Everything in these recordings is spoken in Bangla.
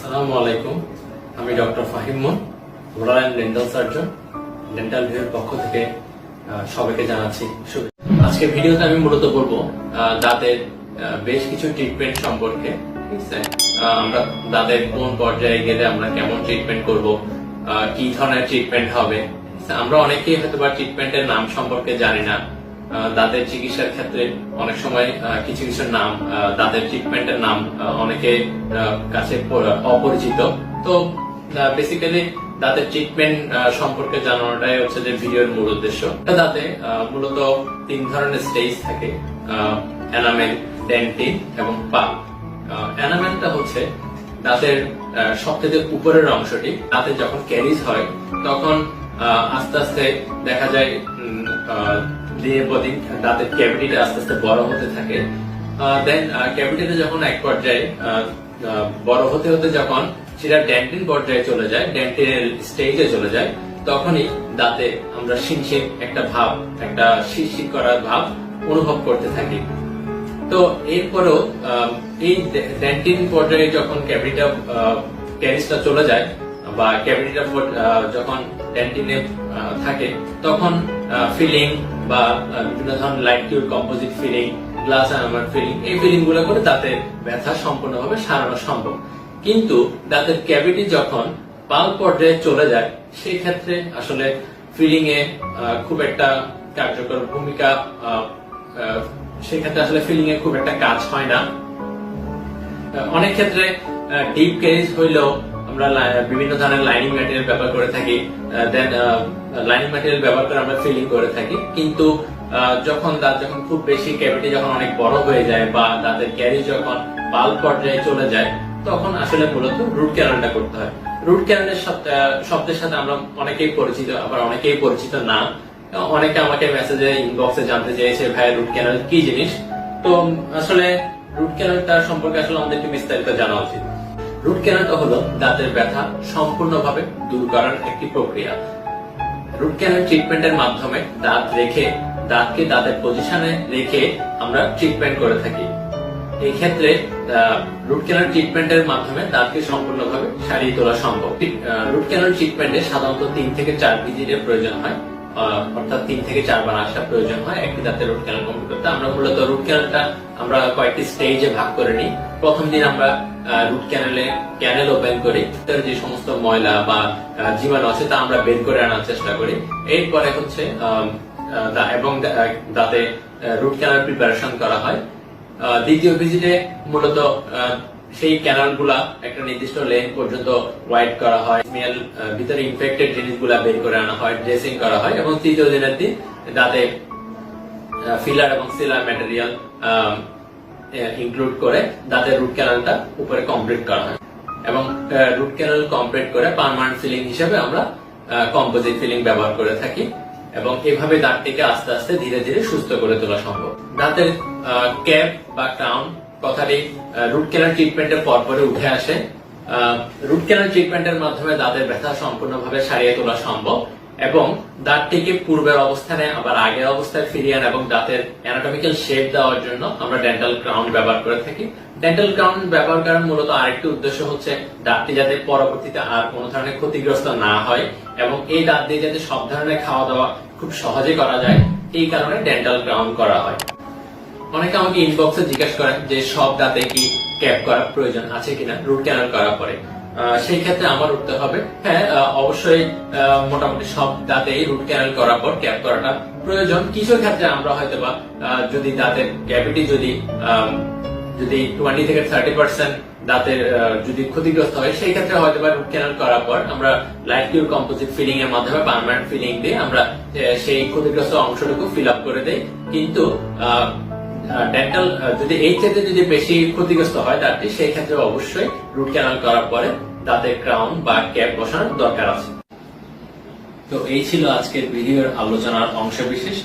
আসসালামু আলাইকুম, আমি doctor Fahim oral and dental surgeon. Dental ভিউর পক্ষ থেকে সবাইকে জানাচ্ছি শুভেচ্ছা। আজকে ভিডিওতে আমি মূলত বলবো দাঁতের বেশ কিছু ট্রিটমেন্ট সম্পর্কে। ঠিক আছে, আমরা দাঁতের কোন পর্যায়ে গেলে আমরা কেমন ট্রিটমেন্ট করব, কি ধরনের ট্রিটমেন্ট হবে। আমরা অনেকেই হয়তো বা ট্রিটমেন্টের নাম সম্পর্কে জানি না। দাঁতের চিকিৎসার ক্ষেত্রে অনেক সময় কিছু কিছু নাম, দাঁতের ট্রিটমেন্টের নাম অনেকে কাছে অপরিচিত। তো বেসিক্যালি দাঁতের ট্রিটমেন্ট সম্পর্কে জানানোটাই হচ্ছে যে ভিডিওর মূল উদ্দেশ্য। দাঁতে মূলত 3 ধরনের স্টেজ থাকে: এনামেল, ডেন্টিন এবং পাল্প। এনামেলটা হচ্ছে দাঁতের সবথেকে উপরের অংশটি। দাঁতে যখন ক্যারিজ হয় তখন আস্তে আস্তে দেখা যায় দাঁতের ক্যাভিটিটা আস্তে আস্তে বড় হতে থাকে। দেন ক্যাভিটিটা যখন এক পর্যায়ে বড় হতে হতে যখন সেটা ডেন্টিন পর্যায়ে চলে যায়, ডেন্টিনের স্টেজে চলে যায়, তখনই দাঁতে আমরা শিনশিন একটা ভাব, একটা শিরশির করার ভাব অনুভব করতে থাকি। তো এরপরেও এই ডেন্টিন পর্যায়ে যখন ক্যারিজটা চলে যায় বা ক্যাভিটিটা যখন ডেন্টিনে থাকে, তখন ফিলিং বা বিভিন্ন ধরনের light cure composite filling, glass enamel filling, এই ফিলিং গুলো করে দাঁতের ব্যথা সম্পূর্ণভাবে সারানো সম্ভব। কিন্তু দাঁতের ক্যাভিটি যখন পাল্প পর্যায়ে চলে যায়, সেই ক্ষেত্রে আসলে ফিলিং এ খুব একটা কার্যকর ভূমিকা, সেক্ষেত্রে আসলে ফিলিং এ খুব একটা কাজ হয় না। অনেক ক্ষেত্রে ডিপ ক্যারিজ হইলেও আমরা বিভিন্ন ধরনের লাইনিং ম্যাটেরিয়াল ব্যবহার করে থাকি, দেন লাইনিং ম্যাটেরিয়াল ব্যবহার করে আমরা ফিলিং করে থাকি। কিন্তু যখন দাঁত যখন খুব বেশি ক্যাভিটি যখন অনেক বড় হয়ে যায় বা দাঁতের ক্যারিজ যখন পাল্প পর্যায়ে চলে যায়, তখন আসলে মূলত রুট ক্যানালটা করতে হয়। রুট ক্যানালের শব্দের সাথে আমরা অনেকেই পরিচিত, আবার অনেকেই পরিচিত না। অনেকে আমাকে মেসেজে, ইনবক্সে জানতে চেয়েছে, ভাই রুট ক্যানাল কি জিনিস। তো আসলে রুট ক্যানালটা সম্পর্কে আসলে আমাদেরকে বিস্তারিত জানা উচিত। রুট ক্যানালটা হলো দাঁতের ব্যথা সম্পূর্ণভাবে দূর করার একটি প্রক্রিয়া। রুট ক্যানাল ট্রিটমেন্টের মাধ্যমে দাঁতকে দাঁতের পজিশনে রেখে আমরা ট্রিটমেন্ট করে থাকি। এই ক্ষেত্রে রুট ক্যানাল ট্রিটমেন্টের মাধ্যমে দাঁতকে সম্পূর্ণভাবে সারিয়ে তোলা সম্ভব। রুট ক্যানাল ট্রিটমেন্টে সাধারণত 3 থেকে 4 ভিজিটের প্রয়োজন হয়, অর্থাৎ 3 থেকে 4 বার আসা প্রয়োজন হয় একটি দাঁতের রুট ক্যানাল কমপ্লিট করতে। আমরা মূলত রুট ক্যানালটা আমরা কয়েকটি স্টেজে ভাগ করে নিই। প্রথম দিন আমরা রুট ক্যানেল ওপেন করি, তার যে সমস্ত ময়লা বা জীবাণু আছে তা আমরা বের করে আনার চেষ্টা করি। এরপরে হচ্ছে এবং দাঁতে রুট ক্যানাল প্রিপারেশন করা হয়। দ্বিতীয় ভিজিটে মূলত সেই ক্যানাল গুলা একটা নির্দিষ্ট লেন্থ পর্যন্ত ওয়াইড করা হয়, ভিতরে ইনফেক্টেড জিনিসগুলা বের করে আনা হয়, ড্রেসিং করা হয়। এবং তৃতীয় দিনের দিন দাঁতে ফিলার এবং সিলার ম্যাটেরিয়াল ইনক্লুড করে দাঁতের রুট ক্যানালটা উপরে কমপ্লিট করা হয়। এবং রুট ক্যানাল কমপ্লিট করে পার্মানেন্ট ফিলিং হিসেবে আমরা কম্পোজিট ফিলিং ব্যবহার করে থাকি। এবং এভাবে দাঁতটিকে আস্তে আস্তে ধীরে ধীরে সুস্থ করে তোলা সম্ভব। দাঁতের ক্যাপ বা ক্রাউন কথাটি রুট ক্যানাল ট্রিটমেন্টের পরপরে উঠে আসে। রুট ক্যানাল ট্রিটমেন্টের মাধ্যমে দাঁতের ব্যথা সম্পূর্ণভাবে সারিয়ে তোলা সম্ভব এবং দাঁতটিকে পূর্বের অবস্থানে আবার আগের অবস্থায় ফিরিয়ে আনা এবং দাঁতের অ্যানাটমিক্যাল শেপ দেওয়ার জন্য আমরা ডেন্টাল ক্রাউন ব্যবহার করে থাকি। ডেন্টাল ক্রাউন ব্যবহার করার মূলত আরেকটি উদ্দেশ্য হচ্ছে দাঁতটি যাতে পরবর্তীতে আর কোনো ধরনের ক্ষতিগ্রস্ত না হয় এবং এই দাঁত দিয়ে যাতে সব ধরনের খাওয়া দাওয়া খুব সহজে করা যায়, এই কারণে ডেন্টাল ক্রাউন করা হয়। অনেকে আমাকে ইনবক্সে জিজ্ঞাসা করেন যে সব দাঁতে কি ক্যাপ করার প্রয়োজন আছে কিনা রুট ক্যানাল করার পরে। সেই ক্ষেত্রে আমার উত্তর হবে হ্যাঁ, অবশ্যই মোটামুটি সব দাঁতেই রুট ক্যানাল করার পর ক্যাপ করাটা প্রয়োজন। কিছু ক্ষেত্রে আমরা হয়তো বা যদি দাঁতের ক্যাভিটি যদি 20 থেকে 30% দাঁতের যদি ক্ষতিগ্রস্ত হয়, সেই ক্ষেত্রে হয়তো বা রুট ক্যানাল করার পর আমরা লাইট কিউর কম্পোজিট ফিলিং এর মাধ্যমে পার্মানেন্ট ফিলিং দিয়ে আমরা সেই ক্ষতিগ্রস্ত অংশটুকু ফিল আপ করে দেই। কিন্তু ডেন্টাল যদি এই ক্ষেত্রে যদি বেশি ক্ষতিগ্রস্ত হয় দাঁতটি, সেই ক্ষেত্রে অবশ্যই রুট ক্যানাল করার পরে দাঁতের ক্রাউন বা ক্যাপ বসানোর দরকার আছে। তো এই ছিল আজকের ভিডিওর আলোচনার অংশ বিশেষ।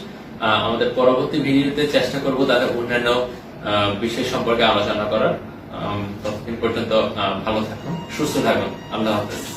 আমাদের পরবর্তী ভিডিওতে চেষ্টা করব তাদের অন্যান্য বিষয় সম্পর্কে আলোচনা করার। ততদিন পর্যন্ত ভালো থাকুন, সুস্থ থাকুন। আল্লাহ হাফেজ।